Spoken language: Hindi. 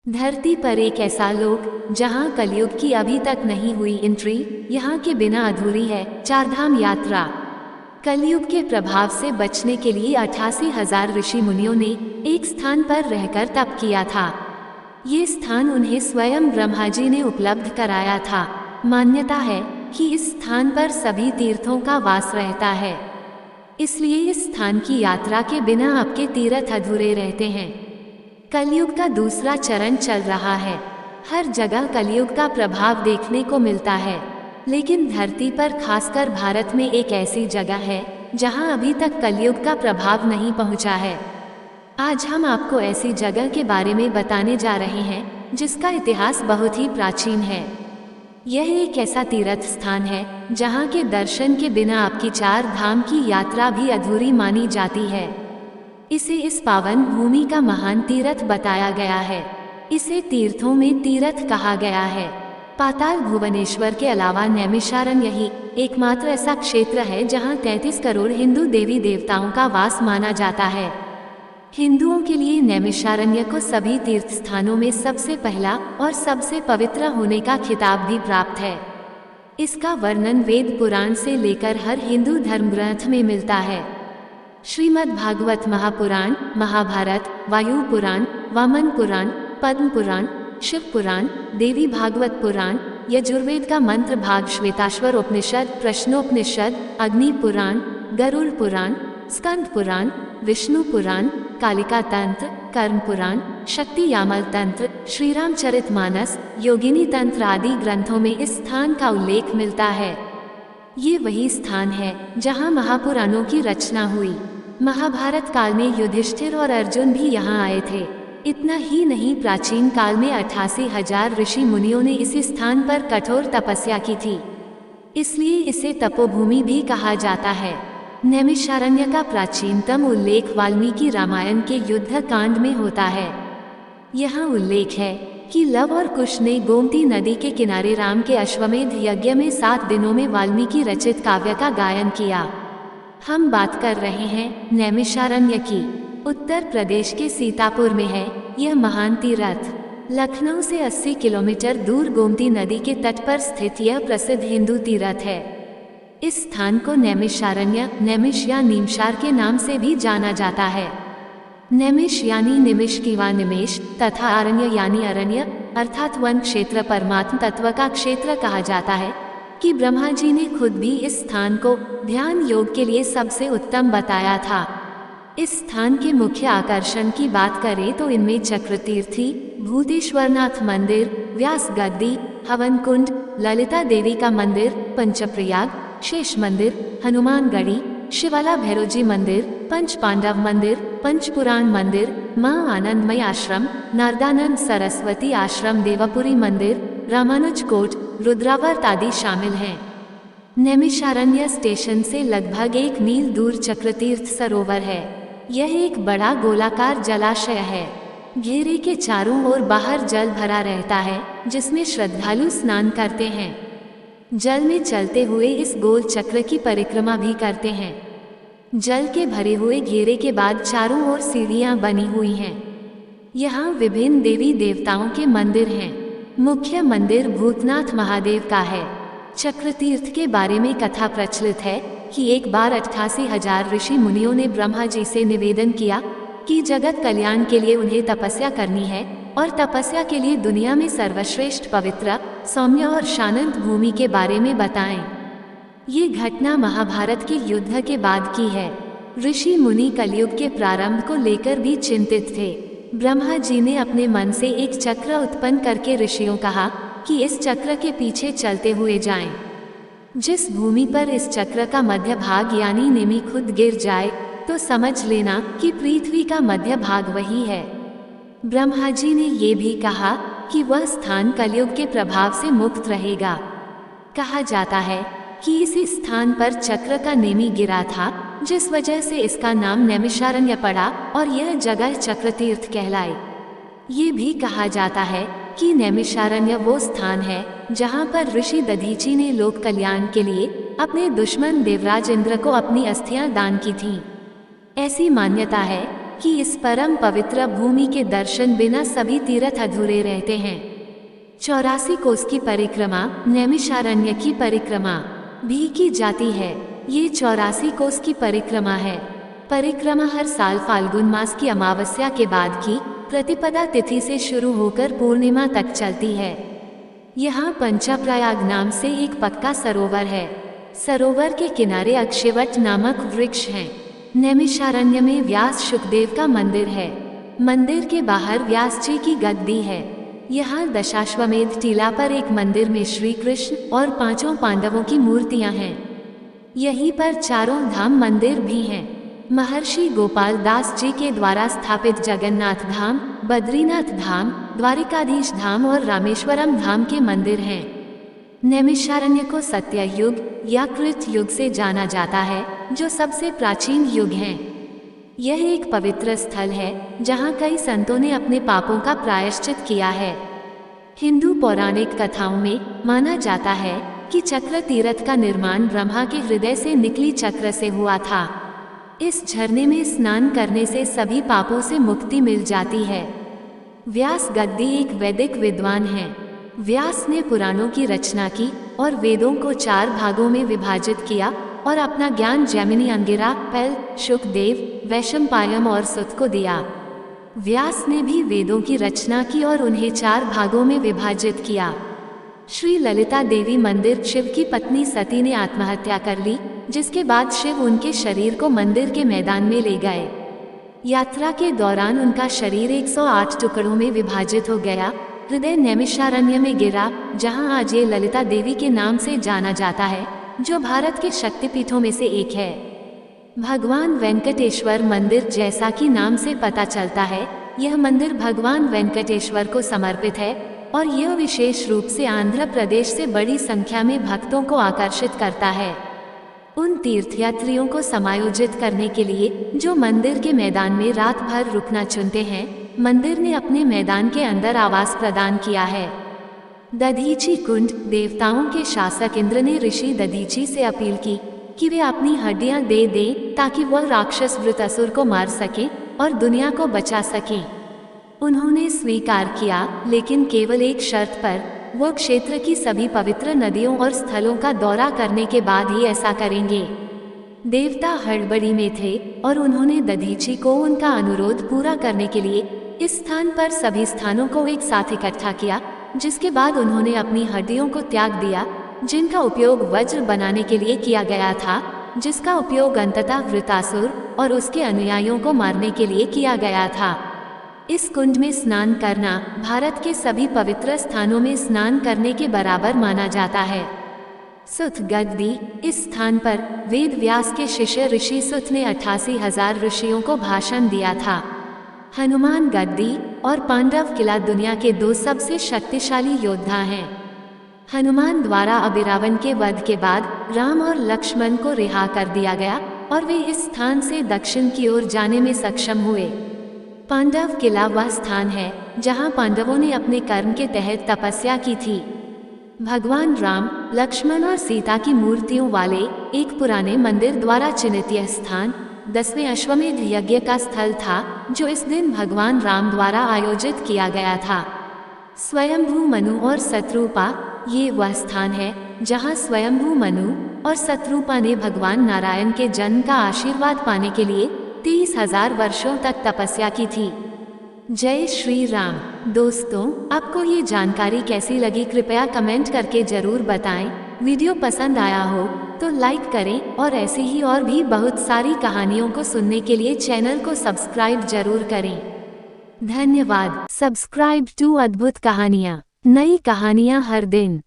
धरती पर एक ऐसा लोक जहां कलयुग की अभी तक नहीं हुई एंट्री, यहाँ के बिना अधूरी है चारधाम यात्रा। कलयुग के प्रभाव से बचने के लिए 88,000 ऋषि मुनियों ने एक स्थान पर रहकर तप किया था। ये स्थान उन्हें स्वयं ब्रह्मा जी ने उपलब्ध कराया था। मान्यता है कि इस स्थान पर सभी तीर्थों का वास रहता है, इसलिए इस स्थान की यात्रा के बिना आपके तीर्थ अधूरे रहते हैं। कलयुग का दूसरा चरण चल रहा है। हर जगह कलयुग का प्रभाव देखने को मिलता है, लेकिन धरती पर खासकर भारत में एक ऐसी जगह है जहां अभी तक कलयुग का प्रभाव नहीं पहुंचा है। आज हम आपको ऐसी जगह के बारे में बताने जा रहे हैं जिसका इतिहास बहुत ही प्राचीन है। यह एक ऐसा तीर्थ स्थान है जहां के दर्शन के बिना आपकी चार धाम की यात्रा भी अधूरी मानी जाती है। इसे इस पावन भूमि का महान तीर्थ बताया गया है। इसे तीर्थों में तीर्थ कहा गया है। पाताल भुवनेश्वर के अलावा नैमिषारण्य ही एकमात्र ऐसा क्षेत्र है जहां 33 करोड़ हिंदू देवी देवताओं का वास माना जाता है। हिंदुओं के लिए नैमिषारण्य को सभी तीर्थ स्थानों में सबसे पहला और सबसे पवित्र होने का खिताब भी प्राप्त है। इसका वर्णन वेद पुराण से लेकर हर हिंदू धर्म ग्रंथ में मिलता है। श्रीमद् भागवत महापुराण, महाभारत, वायु पुराण, वामन पुराण, पद्म पुराण, शिव पुराण, देवी भागवत पुराण, यजुर्वेद का मंत्र भाग श्वेताश्वर उपनिषद, प्रश्नोपनिषद, अग्नि पुराण, गरुड़ पुराण, स्कंद पुराण, विष्णु पुराण, कालिका तंत्र, कर्म पुराण, शक्ति यामल तंत्र, श्रीरामचरितमानस, योगिनी तंत्र आदि ग्रंथों में इस स्थान का उल्लेख मिलता है। ये वही स्थान है जहां महापुराणों की रचना हुई। महाभारत काल में युधिष्ठिर और अर्जुन भी यहाँ आए थे। इतना ही नहीं, प्राचीन काल में 88,000 ऋषि मुनियों ने इसी स्थान पर कठोर तपस्या की थी, इसलिए इसे तपोभूमि भी कहा जाता है। नैमिषारण्य का प्राचीनतम उल्लेख वाल्मीकि रामायण के युद्ध कांड में होता है। यहाँ उल्लेख है कि लव और कुश ने गोमती नदी के किनारे राम के अश्वमेध यज्ञ में 7 दिनों में वाल्मीकि रचित काव्य का गायन किया। हम बात कर रहे हैं नैमिषारण्य की। उत्तर प्रदेश के सीतापुर में है यह महान तीर्थ। लखनऊ से 80 किलोमीटर दूर गोमती नदी के तट पर स्थित यह प्रसिद्ध हिंदू तीर्थ है। इस स्थान को नैमिषारण्य, नैमिष या नीमशार के नाम से भी जाना जाता है। नैमिष यानी निमिष किंवा निमेष तथा अरण्य यानी अरण्य अर्थात वन क्षेत्र परमात्म तत्व का क्षेत्र कहा जाता है कि ब्रह्मा जी ने खुद भी इस स्थान को ध्यान योग के लिए सबसे उत्तम बताया था। इस स्थान के मुख्य आकर्षण की बात करें तो इनमें चक्रतीर्थी, भूतेश्वरनाथ मंदिर, व्यास गद्दी, हवन कुंड, ललिता देवी का मंदिर, पंचप्रयाग, शेष मंदिर, हनुमान गढ़ी, शिवाला भैरवजी मंदिर, पंच पांडव मंदिर, पंचपुराण मंदिर, मां आनंदमय आश्रम, नारदानंद सरस्वती आश्रम, देवपुरी मंदिर, रामानुज कोट, रुद्रावर्त आदि शामिल हैं। नैमिषारण्य स्टेशन से लगभग 1 मील दूर चक्रतीर्थ सरोवर है। यह एक बड़ा गोलाकार जलाशय है। घेरे के चारों ओर बाहर जल भरा रहता है जिसमें श्रद्धालु स्नान करते हैं। जल में चलते हुए इस गोल चक्र की परिक्रमा भी करते हैं। जल के भरे हुए घेरे के बाद चारों ओर सीढ़ियां बनी हुई हैं। यहाँ विभिन्न देवी देवताओं के मंदिर हैं। मुख्य मंदिर भूतनाथ महादेव का है। चक्रतीर्थ के बारे में कथा प्रचलित है कि एक बार 88,000 ऋषि मुनियों ने ब्रह्मा जी से निवेदन किया कि जगत कल्याण के लिए उन्हें तपस्या करनी है और तपस्या के लिए दुनिया में सर्वश्रेष्ठ, पवित्र, सौम्य और शांत भूमि के बारे में बताएं। ये घटना महाभारत के युद्ध के बाद की है। ऋषि मुनि कलयुग के प्रारंभ को लेकर भी चिंतित थे। ब्रह्मा जी ने अपने मन से एक चक्र उत्पन्न करके ऋषियों कहा कि इस चक्र के पीछे चलते हुए जाएं। जिस भूमि पर इस चक्र का मध्य भाग यानी नेमि खुद गिर जाए तो समझ लेना कि पृथ्वी का मध्य भाग वही है। ब्रह्मा जी ने ये भी कहा कि वह स्थान कलयुग के प्रभाव से मुक्त रहेगा। कहा जाता है कि इसी स्थान पर चक्र का नेमि गिरा था, जिस वजह से इसका नाम नैमिषारण्य पड़ा और यह जगह चक्रतीर्थ कहलाई। ये भी कहा जाता है कि नैमिषारण्य वो स्थान है जहाँ पर ऋषि दधीची ने लोक कल्याण के लिए अपने दुश्मन देवराज इंद्र को अपनी अस्थियां दान की थीं। ऐसी मान्यता है कि इस परम पवित्र भूमि के दर्शन बिना सभी तीर्थ अधूरे रहते हैं। 84 कोस की परिक्रमा, नैमिषारण्य की परिक्रमा भी की जाती है। ये 84 कोस की परिक्रमा है। परिक्रमा हर साल फाल्गुन मास की अमावस्या के बाद की प्रतिपदा तिथि से शुरू होकर पूर्णिमा तक चलती है। यहाँ पंचाप्रयाग नाम से एक पक्का सरोवर है। सरोवर के किनारे अक्षयवट नामक वृक्ष हैं। नैमिषारण्य में व्यास शुकदेव का मंदिर है। मंदिर के बाहर व्यास जी की गद्दी है। यहाँ दशाश्वमेध टीला पर एक मंदिर में श्री कृष्ण और 5 पांडवों की मूर्तियां हैं। यहीं पर 4 धाम मंदिर भी हैं। महर्षि गोपाल दास जी के द्वारा स्थापित जगन्नाथ धाम, बद्रीनाथ धाम, द्वारिकाधीश धाम और रामेश्वरम धाम के मंदिर हैं। नैमिषारण्य को सत्ययुग या कृत युग से जाना जाता है, जो सबसे प्राचीन युग है। यह एक पवित्र स्थल है जहाँ कई संतों ने अपने पापों का प्रायश्चित किया है। हिंदू पौराणिक कथाओं में माना जाता है कि चक्र तीर्थ का निर्माण ब्रह्मा के हृदय से निकली चक्र से हुआ था। इस झरने में स्नान करने से सभी पापों से मुक्ति मिल जाती है। व्यास गद्दी एक वैदिक विद्वान हैं। व्यास ने पुराणों की रचना की और वेदों को 4 भागों में विभाजित किया और अपना ज्ञान जैमिनी, अंगिरा, पैल, शुकदेव, वैशंपायन और सुत को दिया। व्यास ने भी वेदों की रचना की और उन्हें 4 भागों में विभाजित किया। श्री ललिता देवी मंदिर शिव की पत्नी सती ने आत्महत्या कर ली, जिसके बाद शिव उनके शरीर को मंदिर के मैदान में ले गए। यात्रा के दौरान उनका शरीर 108 टुकड़ों में विभाजित हो गया। हृदय नैमिषारण्य में गिरा, जहां आज ये ललिता देवी के नाम से जाना जाता है, जो भारत के शक्तिपीठों में से एक है। भगवान वेंकटेश्वर मंदिर, जैसा कि नाम से पता चलता है, यह मंदिर भगवान वेंकटेश्वर को समर्पित है और यह विशेष रूप से आंध्र प्रदेश से बड़ी संख्या में भक्तों को आकर्षित करता है। उन तीर्थयात्रियों को समायोजित करने के लिए जो मंदिर के मैदान में रात भर रुकना चुनते हैं, मंदिर ने अपने मैदान के अंदर आवास प्रदान किया है। दधीची कुंड, देवताओं के शासक इंद्र ने ऋषि दधीची से अपील की कि वे अपनी हड्डियां दे दें ताकि वह राक्षस वृत्रासुर को मार सकें और दुनिया को बचा सकें। उन्होंने स्वीकार किया, लेकिन केवल एक शर्त पर। वो क्षेत्र की सभी पवित्र नदियों और स्थलों का दौरा करने के बाद ही ऐसा करेंगे। देवता हड़बड़ी में थे और उन्होंने दधीची को उनका अनुरोध पूरा करने के लिए इस स्थान पर सभी स्थानों को एक साथ इकट्ठा किया, जिसके बाद उन्होंने अपनी हड्डियों को त्याग दिया, जिनका उपयोग वज्र बनाने के लिए किया गया था, जिसका उपयोग अंततः वृत्रासुर और उसके अनुयायियों को मारने के लिए किया गया था। इस कुंड में स्नान करना भारत के सभी पवित्र स्थानों में स्नान करने के बराबर माना जाता है। सुत गद्दी, इस स्थान पर वेद व्यास के शिष्य ऋषि सुत ने 88,000 ऋषियों को भाषण दिया था। हनुमान गद्दी और पांडव किला दुनिया के 2 सबसे शक्तिशाली योद्धा हैं। हनुमान द्वारा अबिरावन के वध के बाद राम और लक्ष्मण को रिहा कर दिया गया और वे इस स्थान से दक्षिण की ओर जाने में सक्षम हुए। पांडव किला वह स्थान है जहां पांडवों ने अपने कर्म के तहत तपस्या की थी। भगवान राम, लक्ष्मण और सीता की मूर्तियों वाले एक पुराने मंदिर द्वारा चिन्हित यह स्थान 10वें अश्वमेध यज्ञ का स्थल था, जो इस दिन भगवान राम द्वारा आयोजित किया गया था। स्वयंभू मनु और शत्रुपा, ये वह स्थान है जहां स्वयंभू मनु और शत्रुपा ने भगवान नारायण के जन्म का आशीर्वाद पाने के लिए 30,000 वर्षों तक तपस्या की थी। जय श्री राम। दोस्तों, आपको ये जानकारी कैसी लगी कृपया कमेंट करके जरूर बताएं। वीडियो पसंद आया हो तो लाइक करें और ऐसी ही और भी बहुत सारी कहानियों को सुनने के लिए चैनल को सब्सक्राइब जरूर करें। धन्यवाद। सब्सक्राइब टू अद्भुत कहानियाँ, नई कहानियाँ हर दिन।